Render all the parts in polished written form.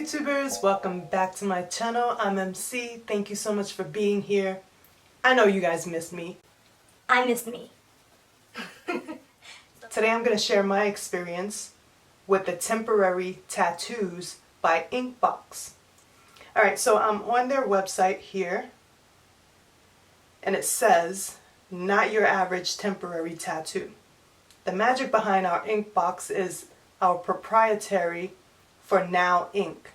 YouTubers, welcome back to my channel. I'm MC. Thank you so much for being here. I know you guys missed me. I missed me. Today I'm going to share my experience with the temporary tattoos by Inkbox. Alright, so I'm on their website here and it says, not your average temporary tattoo. The magic behind our Inkbox is our proprietary For Now ink.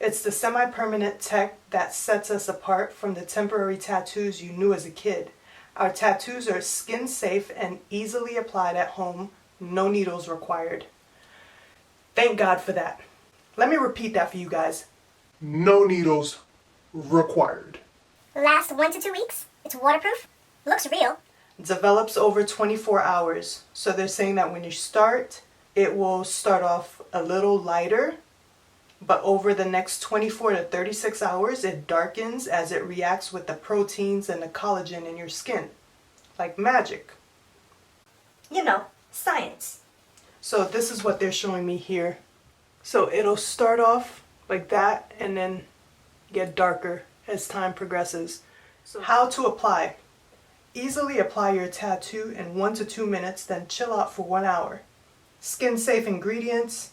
It's the semi-permanent tech that sets us apart from the temporary tattoos you knew as a kid. Our tattoos are skin safe and easily applied at home, no needles required. Thank God for that. Let me repeat that for you guys. No needles required. Lasts 1 to 2 weeks. It's waterproof. Looks real. Develops over 24 hours. So they're saying that when you start, it will start off a little lighter, but over the next 24 to 36 hours, it darkens as it reacts with the proteins and the collagen in your skin. Like magic. You know, science. So this is what they're showing me here. So it'll start off like that and then get darker as time progresses. So how to apply. Easily apply your tattoo in 1 to 2 minutes, then chill out for 1 hour. Skin safe ingredients.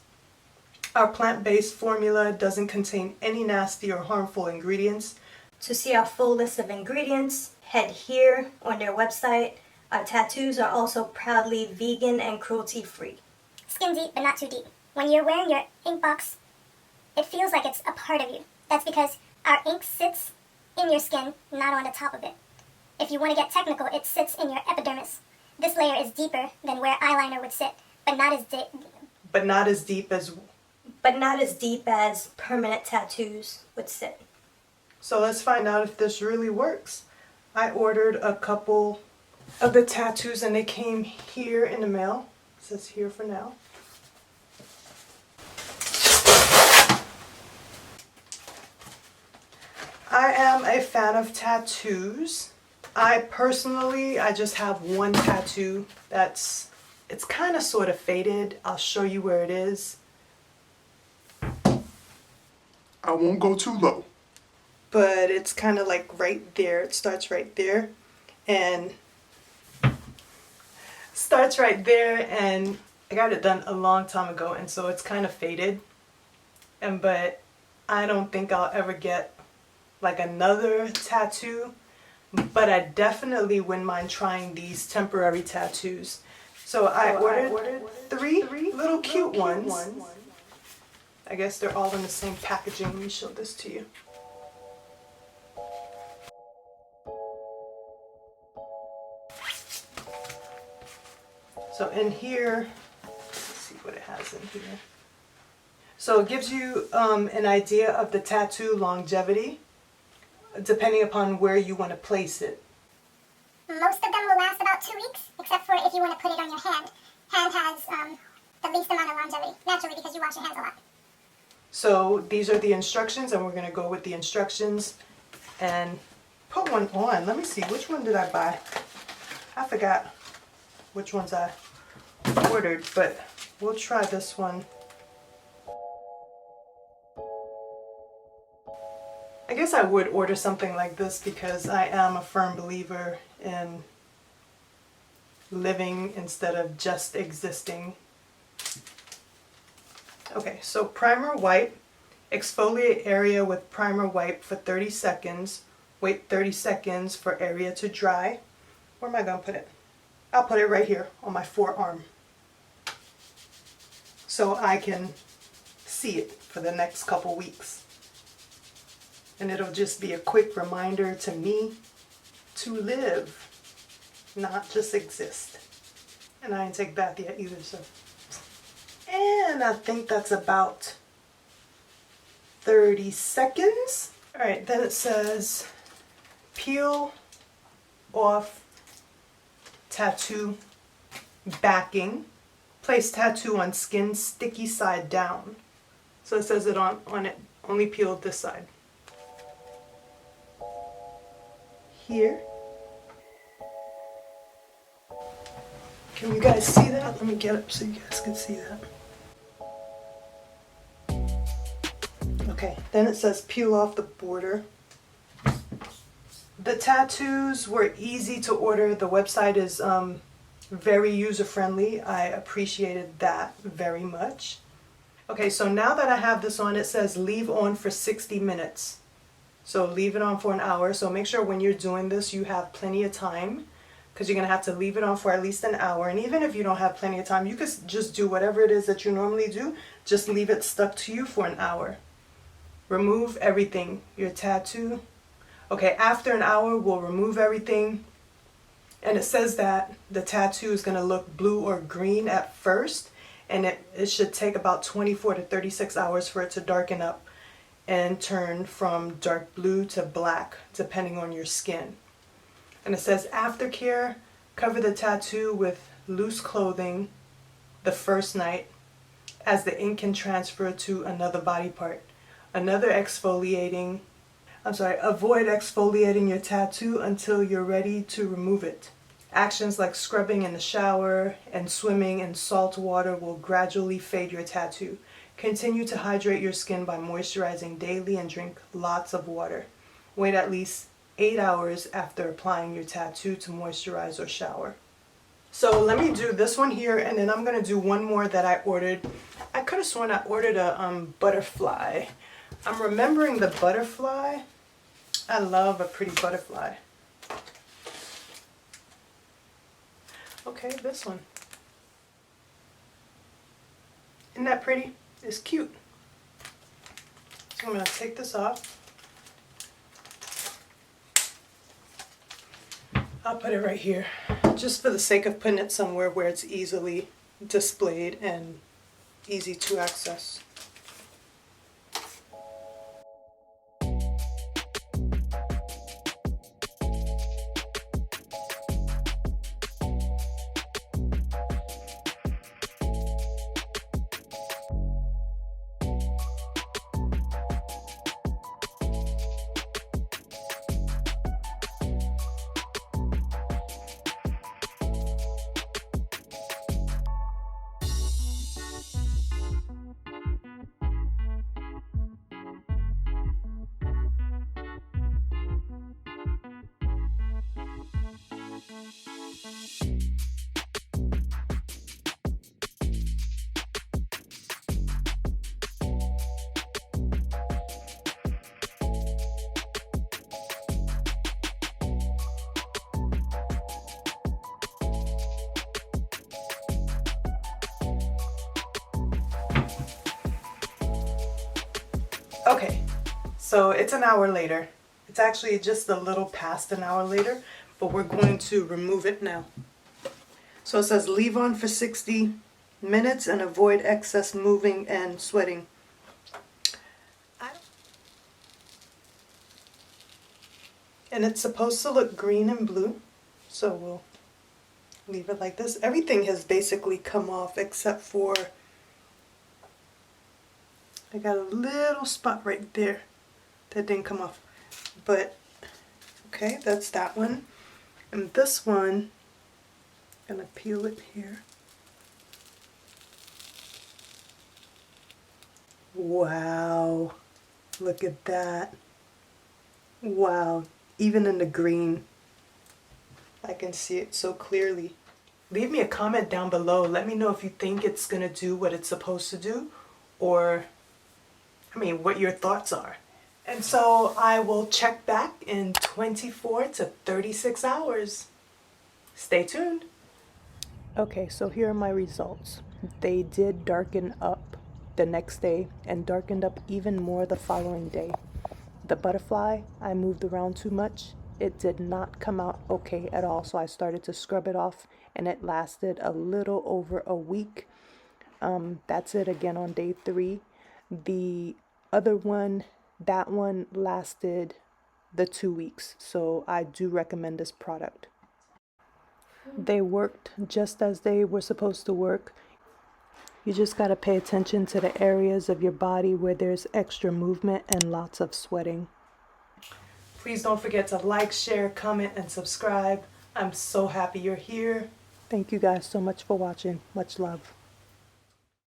Our plant-based formula doesn't contain any nasty or harmful ingredients. To see our full list of ingredients, head here on their website. Our tattoos are also proudly vegan and cruelty-free. Skin deep, but not too deep. When you're wearing your Inkbox, it feels like it's a part of you. That's because our ink sits in your skin, not on the top of it. If you want to get technical, it sits in your epidermis. This layer is deeper than where eyeliner would sit, but not as deep. But not as deep as Permanent tattoos would sit. So let's find out if this really works. I ordered a couple of the tattoos and they came here in the mail. It says here for now. I am a fan of tattoos. I just have one tattoo it's kind of sort of faded. I'll show you where it is. I won't go too low. But it's kind of like right there. It starts right there and I got it done a long time ago, and so it's kind of faded. But I don't think I'll ever get like another tattoo, but I definitely wouldn't mind trying these temporary tattoos. So I ordered three little cute ones. I guess they're all in the same packaging. Let me show this to you. So in here, let's see what it has in here. So it gives you an idea of the tattoo longevity, depending upon where you want to place it. Most of them will last about 2 weeks, except for if you want to put it on your hand. Hand has the least amount of longevity, naturally, because you wash your hands a lot. So these are the instructions, and we're going to go with the instructions and put one on. Let me see, which one did I buy? I forgot which ones I ordered, but we'll try this one. I guess I would order something like this because I am a firm believer in living instead of just existing. Okay, so primer wipe. Exfoliate area with primer wipe for 30 seconds. Wait 30 seconds for area to dry. Where am I going to put it? I'll put it right here on my forearm so I can see it for the next couple weeks. And it'll just be a quick reminder to me to live, not just exist. And I didn't take a bath yet either, so. And I think that's about 30 seconds. Alright, then it says peel off tattoo backing. Place tattoo on skin sticky side down. So it says it on it, only peel this side. Here. Can you guys see that? Let me get up so you guys can see that. Okay, then it says peel off the border. The tattoos were easy to order. The website is very user-friendly. I appreciated that very much. Okay, so now that I have this on, it says leave on for 60 minutes. So leave it on for an hour. So make sure when you're doing this, you have plenty of time, because you're going to have to leave it on for at least an hour. And even if you don't have plenty of time, you could just do whatever it is that you normally do. Just leave it stuck to you for an hour. Remove everything. Your tattoo. Okay, after an hour, we'll remove everything. And it says that the tattoo is going to look blue or green at first. And it should take about 24 to 36 hours for it to darken up and turn from dark blue to black, depending on your skin. And it says aftercare, cover the tattoo with loose clothing the first night, as the ink can transfer to another body part. Avoid exfoliating your tattoo until you're ready to remove it. Actions like scrubbing in the shower and swimming in salt water will gradually fade your tattoo. Continue to hydrate your skin by moisturizing daily and drink lots of water. Wait at least 8 hours after applying your tattoo to moisturize or shower. So let me do this one here, and then I'm going to do one more that I ordered. I could have sworn I ordered a butterfly. I'm remembering the butterfly. I love a pretty butterfly. Okay, this one. Isn't that pretty? It's cute. So I'm going to take this off. I'll put it right here, just for the sake of putting it somewhere where it's easily displayed and easy to access. Okay, so it's an hour later. It's actually just a little past an hour later, but we're going to remove it now. So it says leave on for 60 minutes and avoid excess moving and sweating. And it's supposed to look green and blue, so we'll leave it like this. Everything has basically come off except for I got a little spot right there that didn't come off. But, okay, that's that one. And this one, I'm going to peel it here. Wow, look at that. Wow, even in the green, I can see it so clearly. Leave me a comment down below. Let me know if you think it's going to do what it's supposed to do, or what your thoughts are. And so I will check back in 24 to 36 hours. Stay tuned. Okay, so here are my results. They did darken up the next day and darkened up even more the following day. The butterfly, I moved around too much. It did not come out okay at all, so I started to scrub it off, and it lasted a little over a week. That's it again on day 3. The other one, that one lasted the 2 weeks, so I do recommend this product. They worked just as they were supposed to work. You just got to pay attention to the areas of your body where there's extra movement and lots of sweating. Please don't forget to like, share, comment, and subscribe. I'm so happy you're here. Thank you guys so much for watching. Much love.